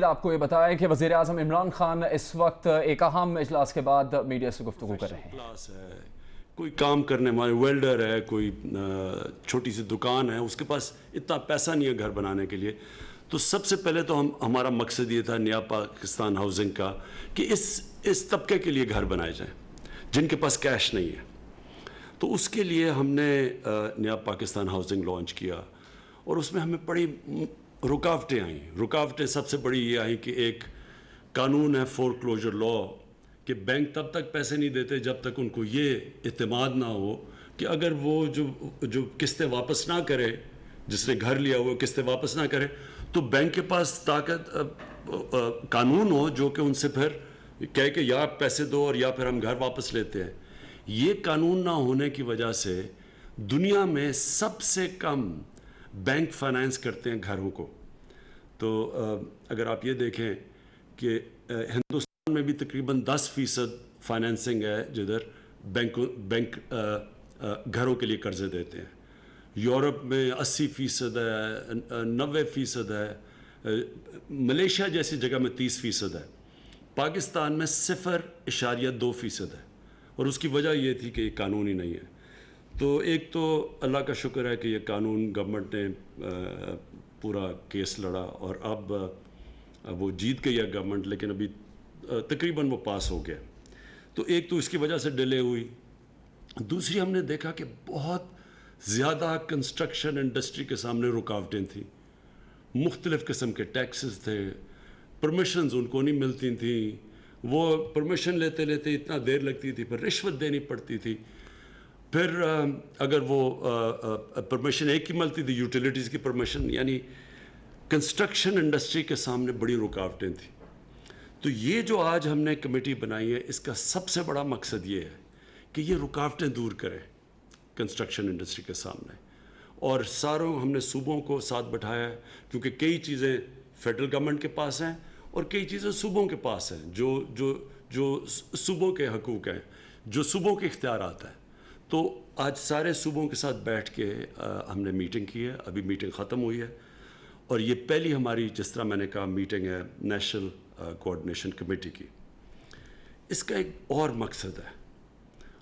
آپ کو یہ بتایا کہ وزیر اعظم عمران خان اس وقت ایک اہم اجلاس کے بعد میڈیا سے گفتگو کر رہے ہیں۔ کوئی کام کرنے والے ویلڈر ہے، کوئی چھوٹی سی دکان ہے، اس کے پاس اتنا پیسہ نہیں ہے گھر بنانے کے لیے، تو سب سے پہلے تو ہمارا مقصد یہ تھا نیا پاکستان ہاؤسنگ کا کہ اس طبقے کے لیے گھر بنائے جائیں جن کے پاس کیش نہیں ہے۔ تو اس کے لیے ہم نے نیا پاکستان ہاؤسنگ لانچ کیا، اور اس میں ہمیں بڑی رکاوٹیں آئیں۔ رکاوٹیں سب سے بڑی یہ آئیں کہ ایک قانون ہے فور کلوجر لا کہ بینک تب تک پیسے نہیں دیتے جب تک ان کو یہ اعتماد نہ ہو کہ اگر وہ جو قسطیں واپس نہ کرے، جس نے گھر لیا ہوا قسطیں واپس نہ کرے، تو بینک کے پاس طاقت قانون ہو جو کہ ان سے پھر کہے کہ یا پیسے دو اور یا پھر ہم گھر واپس لیتے ہیں۔ یہ قانون نہ ہونے کی وجہ سے دنیا میں سب سے کم بینک فائنانس کرتے ہیں گھروں کو۔ تو اگر آپ یہ دیکھیں کہ ہندوستان میں بھی تقریباً 10% فائنانسنگ ہے جدھر بینک گھروں کے لیے قرضے دیتے ہیں۔ یورپ میں 80% ہے، 90% ہے، ملیشیا جیسی جگہ میں 30% ہے، پاکستان میں 0.2% ہے، اور اس کی وجہ یہ تھی کہ یہ قانون ہی نہیں ہے۔ تو ایک تو اللہ کا شکر ہے کہ یہ قانون گورنمنٹ نے پورا کیس لڑا، اور اب وہ جیت گئی ہے گورنمنٹ، لیکن ابھی تقریباً وہ پاس ہو گیا۔ تو ایک تو اس کی وجہ سے ڈیلے ہوئی۔ دوسری، ہم نے دیکھا کہ بہت زیادہ کنسٹرکشن انڈسٹری کے سامنے رکاوٹیں تھیں، مختلف قسم کے ٹیکسز تھے، پرمیشنز ان کو نہیں ملتی تھیں، وہ پرمیشن لیتے لیتے اتنا دیر لگتی تھی، پھر رشوت دینی پڑتی تھی، پھر اگر وہ پرمیشن ایک ہی ملتی تھی، یوٹیلیٹیز کی پرمیشن، یعنی کنسٹرکشن انڈسٹری کے سامنے بڑی رکاوٹیں تھیں۔ تو یہ جو آج ہم نے کمیٹی بنائی ہے، اس کا سب سے بڑا مقصد یہ ہے کہ یہ رکاوٹیں دور کرے کنسٹرکشن انڈسٹری کے سامنے، اور ساروں ہم نے صوبوں کو ساتھ بٹھایا ہے، کیونکہ کئی چیزیں فیڈرل گورنمنٹ کے پاس ہیں اور کئی چیزیں صوبوں کے پاس ہیں، جو صوبوں کے حقوق ہیں، جو صوبوں کے اختیارات ہیں۔ تو آج سارے صوبوں کے ساتھ بیٹھ کے ہم نے میٹنگ کی ہے، ابھی میٹنگ ختم ہوئی ہے، اور یہ پہلی ہماری، جس طرح میں نے کہا، میٹنگ ہے نیشنل کوآرڈینیشن کمیٹی کی۔ اس کا ایک اور مقصد ہے،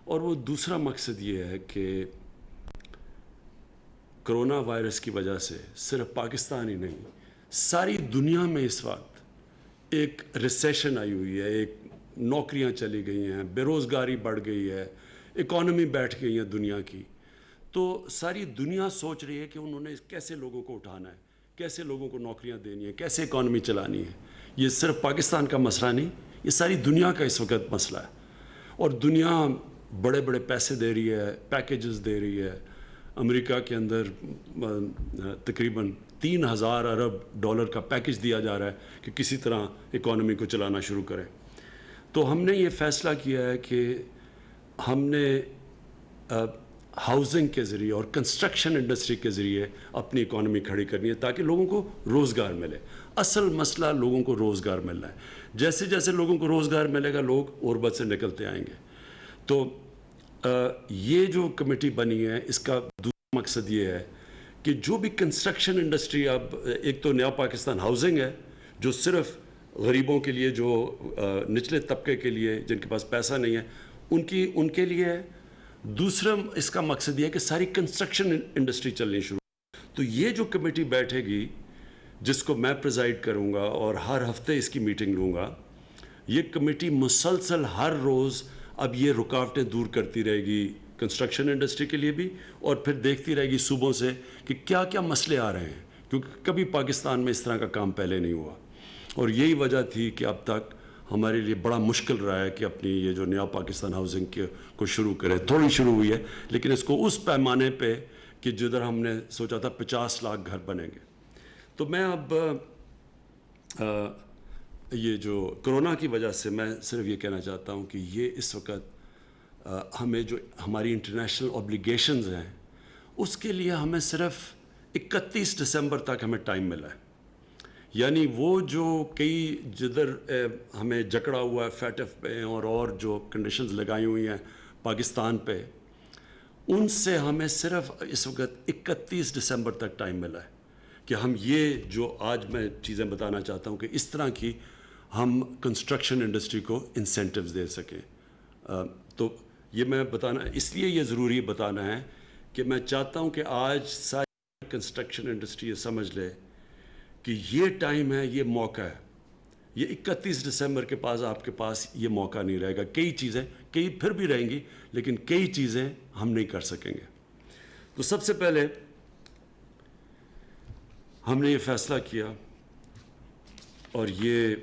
اور وہ دوسرا مقصد یہ ہے کہ کرونا وائرس کی وجہ سے صرف پاکستان ہی نہیں، ساری دنیا میں اس وقت ایک ریسیشن آئی ہوئی ہے، ایک نوکریاں چلی گئی ہیں، بے روزگاری بڑھ گئی ہے، اکانومی بیٹھ گئی ہے دنیا کی۔ تو ساری دنیا سوچ رہی ہے کہ انہوں نے کیسے لوگوں کو اٹھانا ہے، کیسے لوگوں کو نوکریاں دینی ہے، کیسے اکانومی چلانی ہے۔ یہ صرف پاکستان کا مسئلہ نہیں، یہ ساری دنیا کا اس وقت مسئلہ ہے، اور دنیا بڑے بڑے پیسے دے رہی ہے، پیکیجز دے رہی ہے۔ امریکہ کے اندر تقریباً 3000 ارب ڈالر کا پیکیج دیا جا رہا ہے کہ کسی طرح اکانومی کو چلانا شروع کرے۔ تو ہم نے یہ فیصلہ کیا ہے کہ ہم نے ہاؤسنگ کے ذریعے اور کنسٹرکشن انڈسٹری کے ذریعے اپنی اکانومی کھڑی کرنی ہے تاکہ لوگوں کو روزگار ملے۔ اصل مسئلہ لوگوں کو روزگار ملنا ہے۔ جیسے جیسے لوگوں کو روزگار ملے گا، لوگ غربت سے نکلتے آئیں گے۔ تو یہ جو کمیٹی بنی ہے، اس کا دوسرا مقصد یہ ہے کہ جو بھی کنسٹرکشن انڈسٹری، اب ایک تو نیا پاکستان ہاؤسنگ ہے جو صرف غریبوں کے لیے، جو نچلے طبقے کے لیے، جن کے پاس پیسہ نہیں ہے، ان کے لیے ہے۔ دوسرا اس کا مقصد یہ ہے کہ ساری کنسٹرکشن انڈسٹری چلنی شروع۔ تو یہ جو کمیٹی بیٹھے گی، جس کو میں پریزائڈ کروں گا اور ہر ہفتے اس کی میٹنگ لوں گا، یہ کمیٹی مسلسل ہر روز اب یہ رکاوٹیں دور کرتی رہے گی کنسٹرکشن انڈسٹری کے لیے بھی، اور پھر دیکھتی رہے گی صوبوں سے کہ کیا کیا مسئلے آ رہے ہیں، کیونکہ کبھی پاکستان میں اس طرح کا کام پہلے نہیں ہوا، اور یہی وجہ تھی کہ اب تک ہمارے لیے بڑا مشکل رہا ہے کہ اپنی یہ جو نیا پاکستان ہاؤسنگ کو شروع کرے۔ تھوڑی شروع ہوئی ہے، لیکن اس کو اس پیمانے پہ کہ جدھر ہم نے سوچا تھا 50 لاکھ گھر بنیں گے۔ تو میں اب یہ جو کرونا کی وجہ سے، میں صرف یہ کہنا چاہتا ہوں کہ یہ اس وقت ہمیں جو ہماری انٹرنیشنل اوبلیگیشنز ہیں، اس کے لیے ہمیں صرف 31 دسمبر تک ہمیں ٹائم ملا ہے۔ یعنی وہ جو کئی جدھر ہمیں جکڑا ہوا ہے فیٹف پہ اور جو کنڈیشنز لگائی ہوئی ہیں پاکستان پہ، ان سے ہمیں صرف اس وقت 31 دسمبر تک ٹائم ملا ہے کہ ہم یہ جو آج میں چیزیں بتانا چاہتا ہوں کہ اس طرح کی ہم کنسٹرکشن انڈسٹری کو انسینٹیوز دے سکیں. تو یہ میں بتانا اس لیے یہ ضروری بتانا ہے کہ میں چاہتا ہوں کہ آج ساری کنسٹرکشن انڈسٹری یہ سمجھ لے کہ یہ ٹائم ہے, یہ موقع ہے. یہ 31 دسمبر کے پاس آپ کے پاس یہ موقع نہیں رہے گا. کئی چیزیں کئی پھر بھی رہیں گی لیکن کئی چیزیں ہم نہیں کر سکیں گے. تو سب سے پہلے ہم نے یہ فیصلہ کیا, اور یہ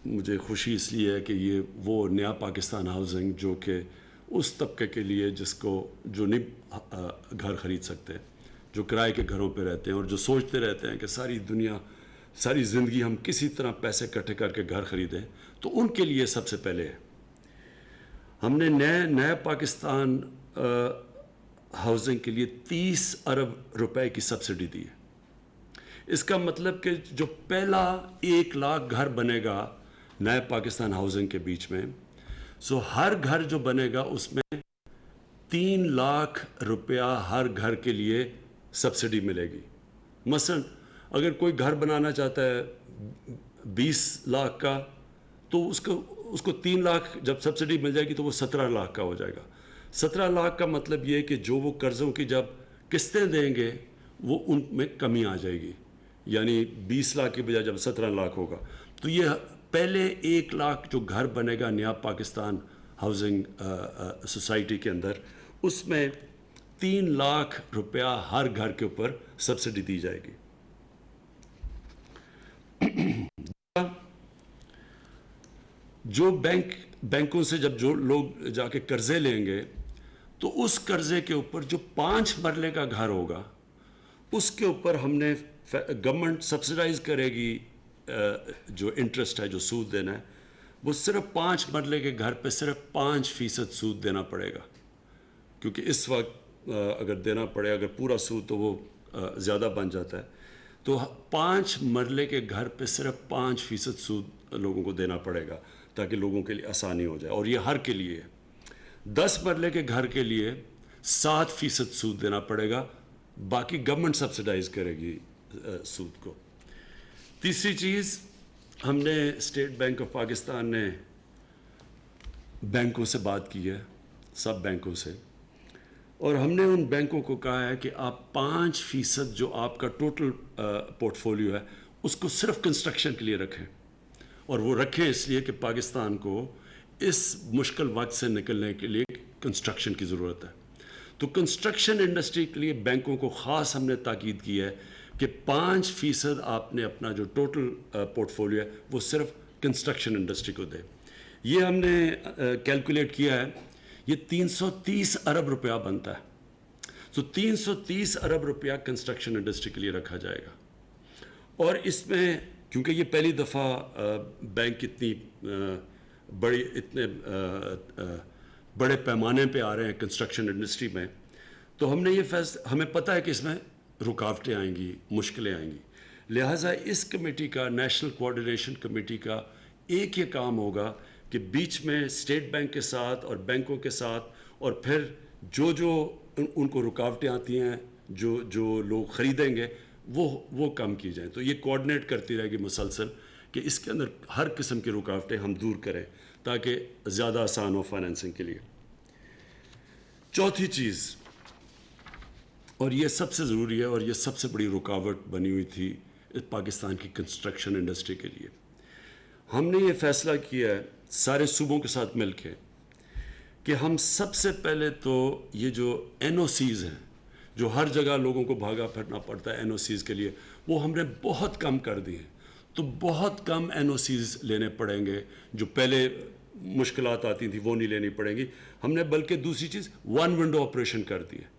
مجھے خوشی اس لیے ہے کہ یہ وہ نیا پاکستان ہاؤسنگ جو کہ اس طبقے کے لیے جس کو جو نہیں گھر خرید سکتے, جو کرائے کے گھروں پہ رہتے ہیں اور جو سوچتے رہتے ہیں کہ ساری دنیا ساری زندگی ہم کسی طرح پیسے اکٹھے کر کے گھر خریدیں, تو ان کے لیے سب سے پہلے ہم نے نئے پاکستان ہاؤسنگ کے لیے 30 ارب روپے کی سبسڈی دی ہے. اس کا مطلب کہ جو پہلا 1 لاکھ گھر بنے گا نئے پاکستان ہاؤسنگ کے بیچ میں, سو ہر گھر جو بنے گا اس میں 3 لاکھ روپیہ ہر گھر کے لیے سبسڈی ملے گی. مثلا اگر کوئی گھر بنانا چاہتا ہے 20 لاکھ کا, تو اس کو 3 لاکھ جب سبسڈی مل جائے گی تو وہ 17 لاکھ کا ہو جائے گا. 17 لاکھ کا مطلب یہ کہ جو وہ قرضوں کی جب قسطیں دیں گے وہ ان میں کمی آ جائے گی, یعنی 20 لاکھ کی بجائے جب 17 لاکھ ہوگا. تو یہ پہلے 1 لاکھ جو گھر بنے گا نیا پاکستان ہاؤسنگ سوسائٹی کے اندر, اس میں 3 لاکھ روپیہ ہر گھر کے اوپر سبسڈی دی جائے گی. جو بینکوں سے جب جو لوگ جا کے قرضے لیں گے, تو اس قرضے کے اوپر جو 5 مرلے کا گھر ہوگا اس کے اوپر ہم نے گورنمنٹ سبسڈائز کرے گی. جو انٹرسٹ ہے, جو سود دینا ہے, وہ صرف 5 مرلے کے گھر پہ صرف 5% سود دینا پڑے گا, کیونکہ اس وقت اگر دینا پڑے اگر پورا سود تو وہ زیادہ بن جاتا ہے. تو 5 مرلے کے گھر پہ صرف 5% سود لوگوں کو دینا پڑے گا تاکہ لوگوں کے لیے آسانی ہو جائے, اور یہ ہر کے لیے. 10 مرلے کے گھر کے لیے 7% سود دینا پڑے گا, باقی گورنمنٹ سبسڈائز کرے گی سود کو. تیسری چیز, ہم نے اسٹیٹ بینک آف پاکستان نے بینکوں سے بات کی ہے, سب بینکوں سے, اور ہم نے ان بینکوں کو کہا ہے کہ آپ 5% جو آپ کا ٹوٹل پورٹ فولیو ہے اس کو صرف کنسٹرکشن کے لیے رکھیں. اور وہ رکھیں اس لیے کہ پاکستان کو اس مشکل وقت سے نکلنے کے لیے کنسٹرکشن کی ضرورت ہے. تو کنسٹرکشن انڈسٹری کے لیے بینکوں کو خاص ہم نے تاکید کی ہے کہ 5% آپ نے اپنا جو ٹوٹل پورٹ فولیو ہے وہ صرف کنسٹرکشن انڈسٹری کو دے. یہ ہم نے کیلکولیٹ کیا ہے, یہ 330 ارب روپیہ بنتا ہے. تو 330 ارب روپیہ کنسٹرکشن انڈسٹری کے لیے رکھا جائے گا. اور اس میں کیونکہ یہ پہلی دفعہ بینک اتنے بڑے پیمانے پہ آ رہے ہیں کنسٹرکشن انڈسٹری میں, تو ہم نے یہ ہمیں پتہ ہے کہ اس میں رکاوٹیں آئیں گی, مشکلیں آئیں گی. لہٰذا اس کمیٹی کا, نیشنل کوآرڈینیشن کمیٹی کا ایک یہ کام ہوگا کہ بیچ میں اسٹیٹ بینک کے ساتھ اور بینکوں کے ساتھ, اور پھر جو ان کو رکاوٹیں آتی ہیں جو لوگ خریدیں گے وہ کم کی جائیں. تو یہ کوآرڈینیٹ کرتی رہے گی مسلسل کہ اس کے اندر ہر قسم کی رکاوٹیں ہم دور کریں تاکہ زیادہ آسان ہو فائنینسنگ کے لیے. چوتھی چیز, اور یہ سب سے ضروری ہے اور یہ سب سے بڑی رکاوٹ بنی ہوئی تھی پاکستان کی کنسٹرکشن انڈسٹری کے لیے, ہم نے یہ فیصلہ کیا ہے سارے صوبوں کے ساتھ مل کے کہ ہم سب سے پہلے تو یہ جو NOCs ہیں جو ہر جگہ لوگوں کو بھاگا پھرنا پڑتا ہے NOCs کے لیے, وہ ہم نے بہت کم کر دی ہیں. تو بہت کم NOCs لینے پڑیں گے, جو پہلے مشکلات آتی تھیں وہ نہیں لینی پڑیں گی. ہم نے بلکہ دوسری چیز 1 ونڈو آپریشن کر دی ہے,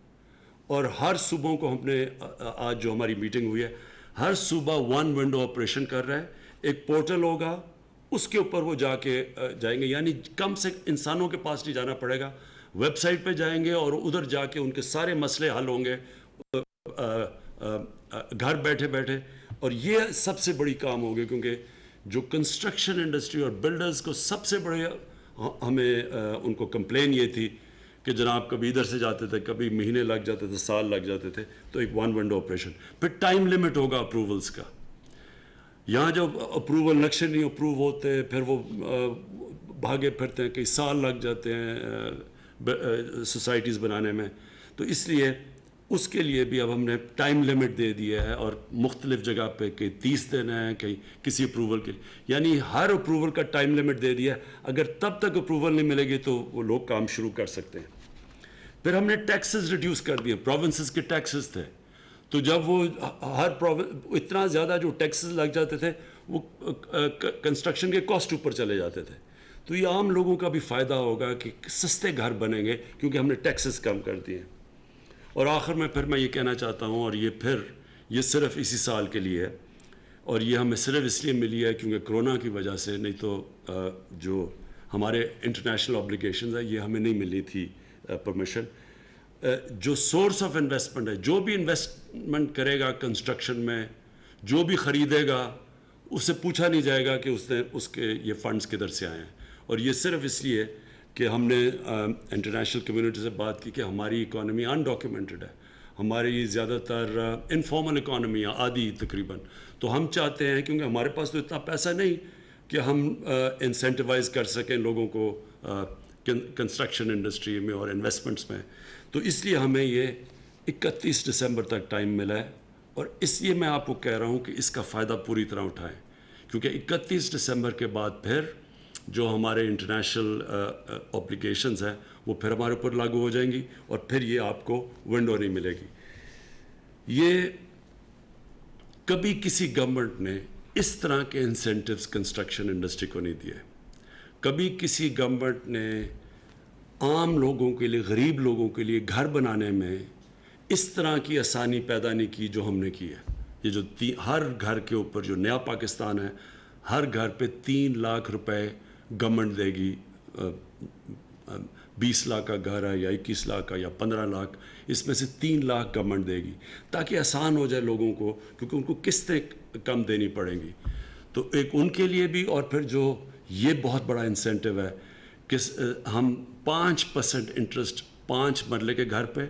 اور ہر صوبوں کو ہم نے آج جو ہماری میٹنگ ہوئی ہے ہر صوبہ 1 ونڈو آپریشن کر رہا ہے. ایک پورٹل ہوگا, اس کے اوپر وہ جائیں گے, یعنی کم سے انسانوں کے پاس نہیں جانا پڑے گا, ویب سائٹ پہ جائیں گے اور ادھر جا کے ان کے سارے مسئلے حل ہوں گے گھر بیٹھے بیٹھے. اور یہ سب سے بڑی کام ہوگی, کیونکہ جو کنسٹرکشن انڈسٹری اور بلڈرز کو سب سے بڑے ہمیں ان کو کمپلین یہ تھی کہ جناب کبھی ادھر سے جاتے تھے, کبھی مہینے لگ جاتے تھے, سال لگ جاتے تھے, تو ایک 1 ونڈو آپریشن. پھر ٹائم لمٹ ہوگا اپروولس کا. یہاں جب اپروول نقشے نہیں اپروو ہوتے, پھر وہ بھاگے پھرتے ہیں, کئی سال لگ جاتے ہیں سوسائٹیز بنانے میں. تو اس لیے اس کے لیے بھی اب ہم نے ٹائم لمٹ دے دیا ہے, اور مختلف جگہ پہ کئی 30 دن ہیں, کئی کسی اپروول کے لیے, یعنی ہر اپروول کا ٹائم لمٹ دے دیا ہے. اگر تب تک اپروول نہیں ملے گی تو وہ لوگ کام شروع کر سکتے ہیں. پھر ہم نے ٹیکسز ریڈیوس کر دیے. پروونسز کے ٹیکسز تھے, تو جب وہ ہر اتنا زیادہ جو ٹیکسز لگ جاتے تھے وہ کنسٹرکشن کے کاسٹ اوپر چلے جاتے تھے. تو یہ عام لوگوں کا بھی فائدہ ہوگا کہ سستے گھر بنیں گے کیونکہ ہم نے ٹیکسز کم کر دیے. اور آخر میں پھر میں یہ کہنا چاہتا ہوں, اور یہ صرف اسی سال کے لیے ہے, اور یہ ہمیں صرف اس لیے ملی ہے کیونکہ کرونا کی وجہ سے, نہیں تو جو ہمارے انٹرنیشنل اوبلیگیشنز ہیں یہ ہمیں نہیں ملی تھی پرمیشن. جو سورس آف انویسٹمنٹ ہے, جو بھی انویسٹمنٹ کرے گا کنسٹرکشن میں, جو بھی خریدے گا, اس سے پوچھا نہیں جائے گا کہ اس کے یہ فنڈز کدھر سے آئے ہیں. اور یہ صرف اس لیے کہ ہم نے انٹرنیشنل کمیونٹی سے بات کی کہ ہماری اکانومی انڈاکیومنٹڈ ہے, ہماری زیادہ تر انفارمل اکانومی ہے, آدھی تقریباً. تو ہم چاہتے ہیں, کیونکہ ہمارے پاس تو اتنا پیسہ نہیں کہ ہم انسینٹیوائز کر سکیں لوگوں کو کنسٹرکشن انڈسٹری میں اور انویسٹمنٹس میں, تو اس لیے ہمیں یہ 31 دسمبر تک ٹائم ملا ہے. اور اس لیے میں آپ کو کہہ رہا ہوں کہ اس کا فائدہ پوری طرح اٹھائیں, کیونکہ 31 دسمبر کے بعد پھر جو ہمارے انٹرنیشنل اوبلیگیشنز ہیں وہ پھر ہمارے اوپر لاگو ہو جائیں گی, اور پھر یہ آپ کو ونڈو نہیں ملے گی. یہ کبھی کسی گورنمنٹ نے اس طرح کے انسینٹیوز کنسٹرکشن انڈسٹری کو نہیں دیے. کبھی کسی گورنمنٹ نے عام لوگوں کے لیے, غریب لوگوں کے لیے گھر بنانے میں اس طرح کی آسانی پیدا نہیں کی جو ہم نے کی ہے. یہ جو ہر گھر کے اوپر جو نیا پاکستان ہے, ہر گھر پہ 3 لاکھ روپے گورنمنٹ دے گی. 20 لاکھ کا گھر ہے یا 21 لاکھ کا یا 15 لاکھ, اس میں سے 3 لاکھ گورنمنٹ دے گی تاکہ آسان ہو جائے لوگوں کو, کیونکہ ان کو قسطیں کم دینی پڑیں گی. تو ایک ان کے لیے بھی, اور پھر جو یہ بہت بڑا انسینٹیو ہے کہ ہم 5% انٹرسٹ 5 مرلے کے گھر پہ,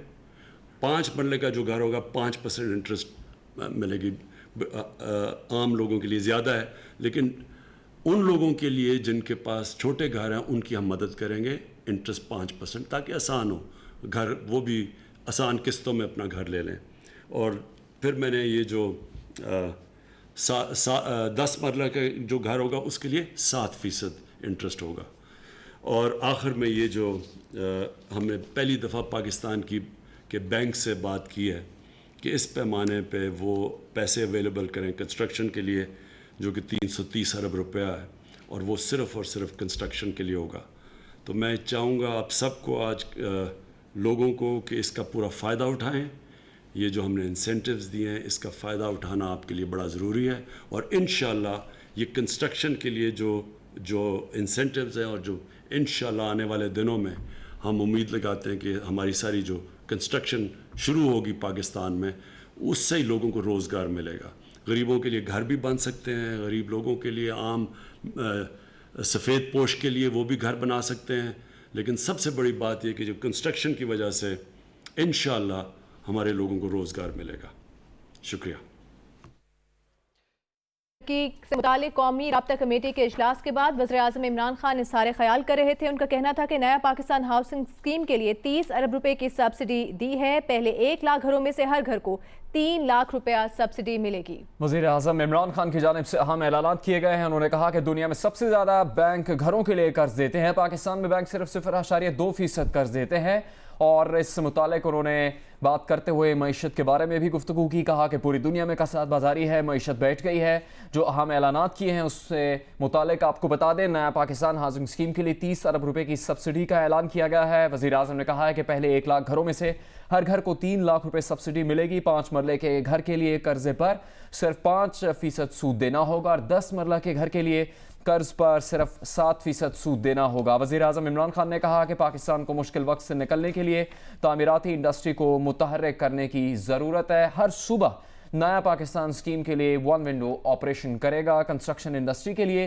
5 مرلے کا جو گھر ہوگا 5% انٹرسٹ ملے گی. عام لوگوں کے لیے زیادہ ہے, لیکن ان لوگوں کے لیے جن کے پاس چھوٹے گھر ہیں ان کی ہم مدد کریں گے, انٹرسٹ 5% تاکہ آسان ہو گھر, وہ بھی آسان قسطوں میں اپنا گھر لے لیں. اور پھر میں نے یہ جو 10 مرلہ کا جو گھر ہوگا اس کے لیے 7% انٹرسٹ ہوگا. اور آخر میں یہ جو ہم نے پہلی دفعہ پاکستان کے بینک سے بات کی ہے کہ اس پیمانے پہ وہ پیسے اویلیبل کریں کنسٹرکشن کے لیے, جو کہ 330 ارب روپیہ ہے, اور وہ صرف اور صرف کنسٹرکشن کے لیے ہوگا. تو میں چاہوں گا آپ سب کو, آج لوگوں کو, کہ اس کا پورا فائدہ اٹھائیں. یہ جو ہم نے انسینٹیوز دیے ہیں اس کا فائدہ اٹھانا آپ کے لیے بڑا ضروری ہے. اور انشاءاللہ یہ کنسٹرکشن کے لیے جو انسینٹیوز ہیں, اور جو انشاءاللہ آنے والے دنوں میں ہم امید لگاتے ہیں کہ ہماری ساری جو کنسٹرکشن شروع ہوگی پاکستان میں, اس سے ہی لوگوں کو روزگار ملے گا. غریبوں کے لیے گھر بھی بن سکتے ہیں, غریب لوگوں کے لیے, عام سفید پوش کے لیے وہ بھی گھر بنا سکتے ہیں. لیکن سب سے بڑی بات یہ کہ جو کنسٹرکشن کی وجہ سے انشاءاللہ ہمارے لوگوں کو روزگار ملے گا. شکریہ. سے متعلق قومی رابطہ کمیٹی کے اجلاس کے بعد وزیراعظم عمران خان اظہار خیال کر رہے تھے. ان کا کہنا تھا کہ نیا پاکستان ہاؤسنگ اسکیم کے لیے 30 ارب روپے کی سبسڈی دی ہے. پہلے 1 لاکھ گھروں میں سے ہر گھر کو 3 لاکھ روپیہ سبسڈی ملے گی. وزیر اعظم عمران خان کی جانب سے اہم اعلانات کیے گئے ہیں. انہوں نے کہا کہ دنیا میں سب سے زیادہ بینک گھروں کے لیے قرض دیتے ہیں. پاکستان میں بینک صرف 0.2% قرض دیتے ہیں. اور اس متعلق انہوں نے بات کرتے ہوئے معیشت کے بارے میں بھی گفتگو کی. کہا کہ پوری دنیا میں کساد بازاری ہے, معیشت بیٹھ گئی ہے. جو اہم اعلانات کیے ہیں اس سے متعلق آپ کو بتا دیں, نیا پاکستان ہاؤسنگ اسکیم کے لیے 30 ارب روپے کی سبسڈی کا اعلان کیا گیا ہے. وزیر اعظم نے کہا ہے کہ پہلے 1 لاکھ گھروں میں سے ہر گھر کو 3 لاکھ روپے سبسڈی ملے گی. 5 مرلے کے گھر کے لیے قرضے پر صرف 5% سود دینا ہوگا, اور 10 مرلہ کے گھر کے لیے قرض پر صرف 7% سود دینا ہوگا. وزیر اعظم عمران خان نے کہا کہ پاکستان کو مشکل وقت سے نکلنے کے لیے تعمیراتی انڈسٹری کو متحرک کرنے کی ضرورت ہے. ہر صوبہ نیا پاکستان اسکیم کے لیے 1 ونڈو آپریشن کرے گا. کنسٹرکشن انڈسٹری کے لیے